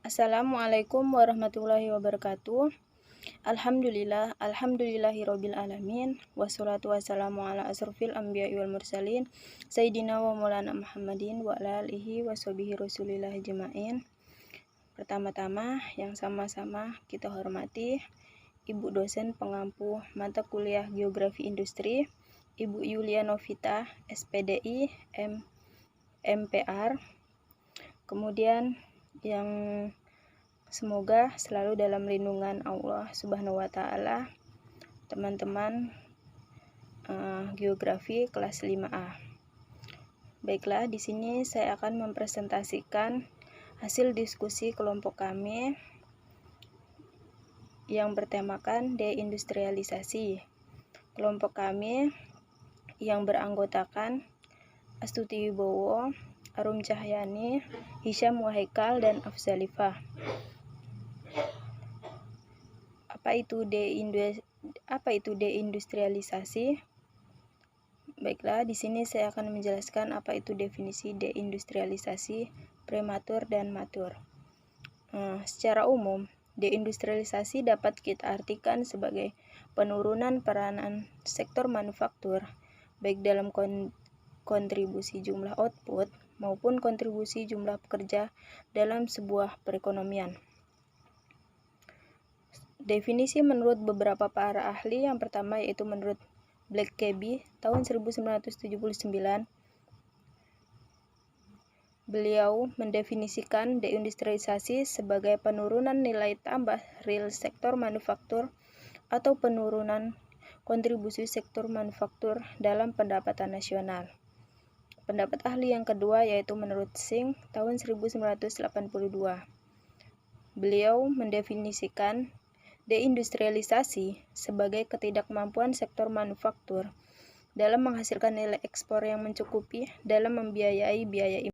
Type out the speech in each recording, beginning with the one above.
Assalamualaikum warahmatullahi wabarakatuh. Alhamdulillahirabbil alamin, wassalatu wassalamu ala asrofil anbiya'i wal mursalin, sayyidina wa maulana Muhammadin wa ala alihi washabihi rasulillah ajmain. Pertama-tama yang sama-sama kita hormati Ibu dosen pengampu mata kuliah Geografi Industri, Ibu Yulia Novita, SPDI, MPR. Kemudian yang semoga selalu dalam lindungan Allah Subhanahu wa Ta'ala, teman-teman Geografi kelas 5A. Baiklah, di sini saya akan mempresentasikan hasil diskusi kelompok kami yang bertemakan deindustrialisasi. Kelompok kami yang beranggotakan Astuti Wibowo, Arum Cahyani, Hisyam Wahikal, dan Afzalifah. Apa itu deindustrialisasi? Baiklah, di sini saya akan menjelaskan apa itu definisi deindustrialisasi prematur dan matur. Secara umum, deindustrialisasi dapat kita artikan sebagai penurunan peranan sektor manufaktur, baik dalam kontribusi jumlah output maupun kontribusi jumlah pekerja dalam sebuah perekonomian. Definisi menurut beberapa para ahli, yang pertama yaitu menurut Black-Cabby tahun 1979. Beliau mendefinisikan deindustrialisasi sebagai penurunan nilai tambah real sektor manufaktur atau penurunan kontribusi sektor manufaktur dalam pendapatan nasional. Pendapat ahli yang kedua yaitu menurut Singh tahun 1982. Beliau mendefinisikan deindustrialisasi sebagai ketidakmampuan sektor manufaktur dalam menghasilkan nilai ekspor yang mencukupi dalam membiayai biaya impor.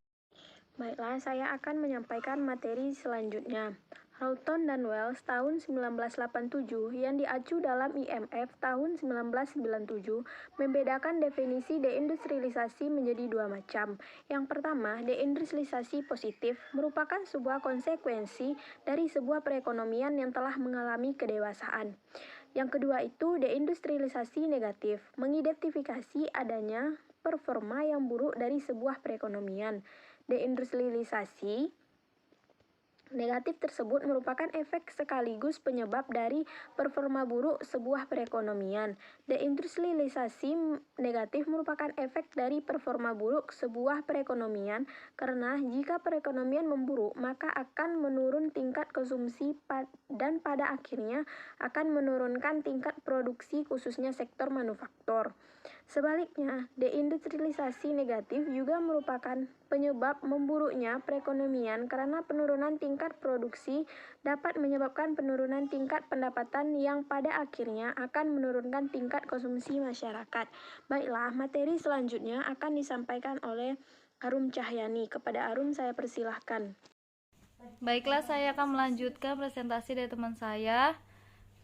Baiklah, saya akan menyampaikan materi selanjutnya. Houghton dan Wells tahun 1987 yang diacu dalam IMF tahun 1997 membedakan definisi deindustrialisasi menjadi dua macam. Yang pertama, deindustrialisasi positif merupakan sebuah konsekuensi dari sebuah perekonomian yang telah mengalami kedewasaan. Yang kedua itu deindustrialisasi negatif, mengidentifikasi adanya performa yang buruk dari sebuah perekonomian. Deindustrialisasi negatif tersebut merupakan efek sekaligus penyebab dari performa buruk sebuah perekonomian. Deindustrialisasi negatif merupakan efek dari performa buruk sebuah perekonomian karena jika perekonomian memburuk maka akan menurun tingkat konsumsi dan pada akhirnya akan menurunkan tingkat produksi khususnya sektor manufaktur. Sebaliknya, deindustrialisasi negatif juga merupakan penyebab memburuknya perekonomian karena penurunan tingkat produksi dapat menyebabkan penurunan tingkat pendapatan yang pada akhirnya akan menurunkan tingkat konsumsi masyarakat. Baiklah, materi selanjutnya akan disampaikan oleh Arum Cahyani. Kepada Arum saya persilahkan. Baiklah, saya akan melanjutkan presentasi dari teman saya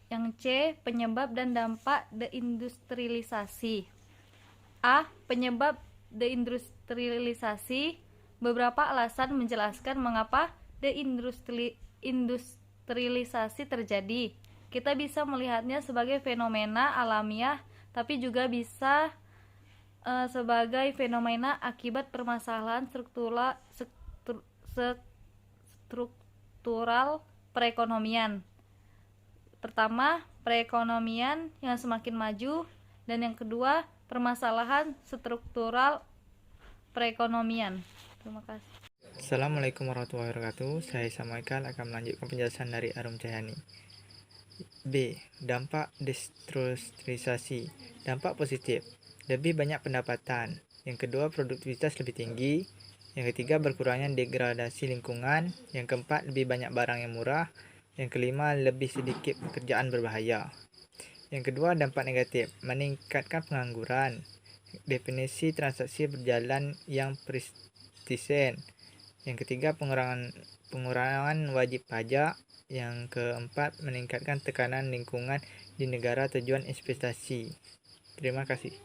yang C, penyebab dan dampak deindustrialisasi. A. Penyebab deindustrialisasi. Beberapa alasan menjelaskan mengapa deindustrialisasi terjadi. Kita bisa melihatnya sebagai fenomena alamiah, tapi juga bisa sebagai fenomena akibat permasalahan struktural perekonomian. Pertama, perekonomian yang semakin maju, dan yang kedua, permasalahan struktural perekonomian. Terima kasih. Assalamualaikum warahmatullahi wabarakatuh. Saya Samaikal akan melanjutkan penjelasan dari Arum Cahyani. B. Dampak deindustrialisasi. Dampak positif, lebih banyak pendapatan. Yang kedua, produktivitas lebih tinggi. Yang ketiga, berkurangnya degradasi lingkungan. Yang keempat, lebih banyak barang yang murah. Yang kelima, lebih sedikit pekerjaan berbahaya. Yang kedua, dampak negatif, meningkatkan pengangguran. Definisi transaksi berjalan yang persisten. Yang ketiga, pengurangan wajib pajak. Yang keempat, meningkatkan tekanan lingkungan di negara tujuan investasi. Terima kasih.